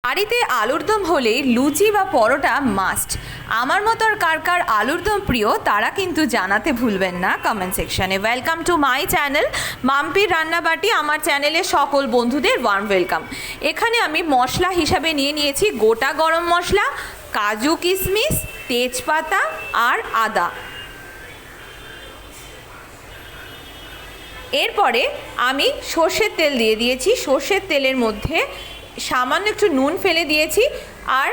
বাড়িতে আলুর দম হলেই লুচি বা পরোটা মাস্ট। আমার মতো আর কার কার আলুর দম প্রিয় তারা কিন্তু জানাতে ভুলবেন না কমেন্ট সেকশনে। ওয়েলকাম টু মাই চ্যানেল মাম্পির রান্নাবাটি। আমার চ্যানেলে সকল বন্ধুদের ওয়ার্ম ওয়েলকাম। এখানে আমি মশলা হিসাবে নিয়েছি গোটা গরম মশলা, কাজু কিশমিশ, তেজপাতা আর আদা। এরপরে আমি সর্ষের তেল দিয়ে দিয়েছি। সর্ষের তেলের মধ্যে সামান্য একটু নুন ফেলে দিয়েছি আর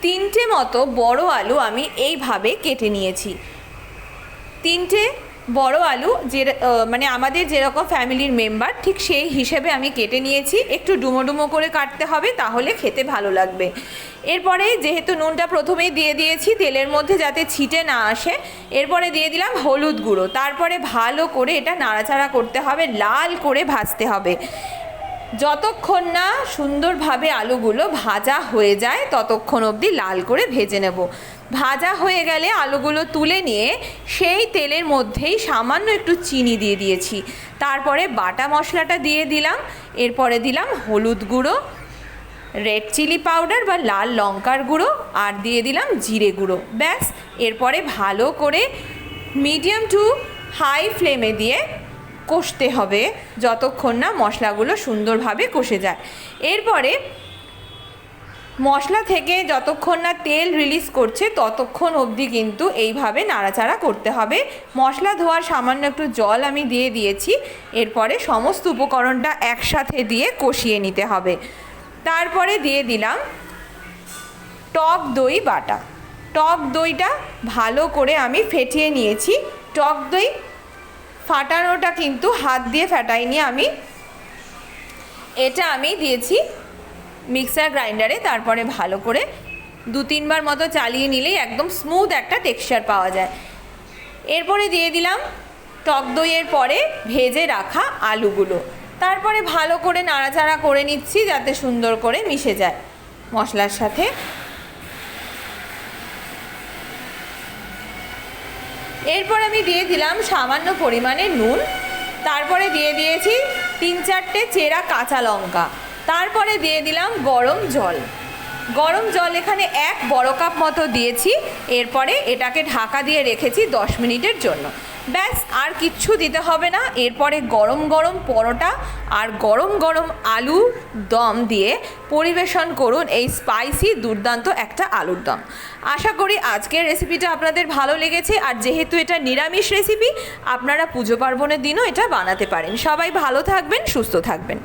3টে মতো বড় আলু আমি এইভাবে কেটে নিয়েছি। 3টে বড় আলু মানে আমাদের যেরকম ফ্যামিলির মেম্বার ঠিক সেই হিসেবে আমি কেটে নিয়েছি। একটু ডুমো ডুমো করে কাটতে হবে, তাহলে খেতে ভালো লাগবে। এরপরে যেহেতু নুনটা প্রথমেই দিয়ে দিয়েছি তেলের মধ্যে যাতে ছিটে না আসে, এরপরে দিয়ে দিলাম হলুদ গুঁড়ো। তারপরে ভালো করে এটা নাড়াচাড়া করতে হবে, লাল করে ভাজতে হবে। যতক্ষণ না সুন্দরভাবে আলুগুলো ভাজা হয়ে যায় ততক্ষণ অবধি লাল করে ভেজে নেব। ভাজা হয়ে গেলে আলুগুলো তুলে নিয়ে সেই তেলের মধ্যেই সামান্য একটু চিনি দিয়ে দিয়েছি। তারপরে বাটা মশলাটা দিয়ে দিলাম। এরপরে দিলাম হলুদ গুঁড়ো, রেড চিলি পাউডার বা লাল লঙ্কার গুঁড়ো আর দিয়ে দিলাম জিরে গুঁড়ো। ব্যাস, এরপরে ভালো করে মিডিয়াম টু হাই ফ্লেমে দিয়ে কষতে হবে যতক্ষণ না মশলাগুলো সুন্দরভাবে কষে যায়। এরপরে মশলা থেকে যতক্ষণ না তেল রিলিজ করছে ততক্ষণ অবধি কিন্তু এইভাবে নাড়াচাড়া করতে হবে। মশলা ধোয়ার সামান্য একটু জল আমি দিয়ে দিয়েছি। এরপরে সমস্ত উপকরণটা একসাথে দিয়ে কষিয়ে নিতে হবে। তারপরে দিয়ে দিলাম টক দই বাটা। টক দইটা ভালো করে আমি ফেটিয়ে নিয়েছি। টক দই ফাটানোটা কিন্তু হাত দিয়ে ফাটাইনি আমি, এটা আমি দিয়েছি মিক্সার গ্রাইন্ডারে। তারপরে ভালো করে 2-3 বার মতো চালিয়ে নিলেই একদম স্মুথ একটা টেক্সচার পাওয়া যায়। এরপরে দিয়ে দিলাম টক দইয়ের পরে ভেজে রাখা আলুগুলো। তারপরে ভালো করে নাড়াচাড়া করে নিচ্ছি যাতে সুন্দর করে মিশে যায় মশলার সাথে। এরপর আমি দিয়ে দিলাম সামান্য পরিমাণে নুন। তারপরে দিয়ে দিয়েছি 3-4টে চেরা কাঁচা লঙ্কা। তারপরে দিয়ে দিলাম গরম জল। গরম জল এখানে 1 বড় কাপ মতো দিয়েছি। এরপরে এটাকে ঢাকা দিয়ে রেখেছি 10 মিনিটের জন্য। ব্যাস, আর কিচ্ছু দিতে হবে না। এরপরে গরম গরম পরোটা আর গরম গরম আলু দম দিয়ে পরিবেশন করুন এই স্পাইসি দুর্দান্ত একটা আলুর দম। আশা করি আজকের রেসিপিটা আপনাদের ভালো লেগেছে। আর যেহেতু এটা নিরামিষ রেসিপি, আপনারা পুজো পার্বণের দিনও এটা বানাতে পারেন। সবাই ভালো থাকবেন, সুস্থ থাকবেন।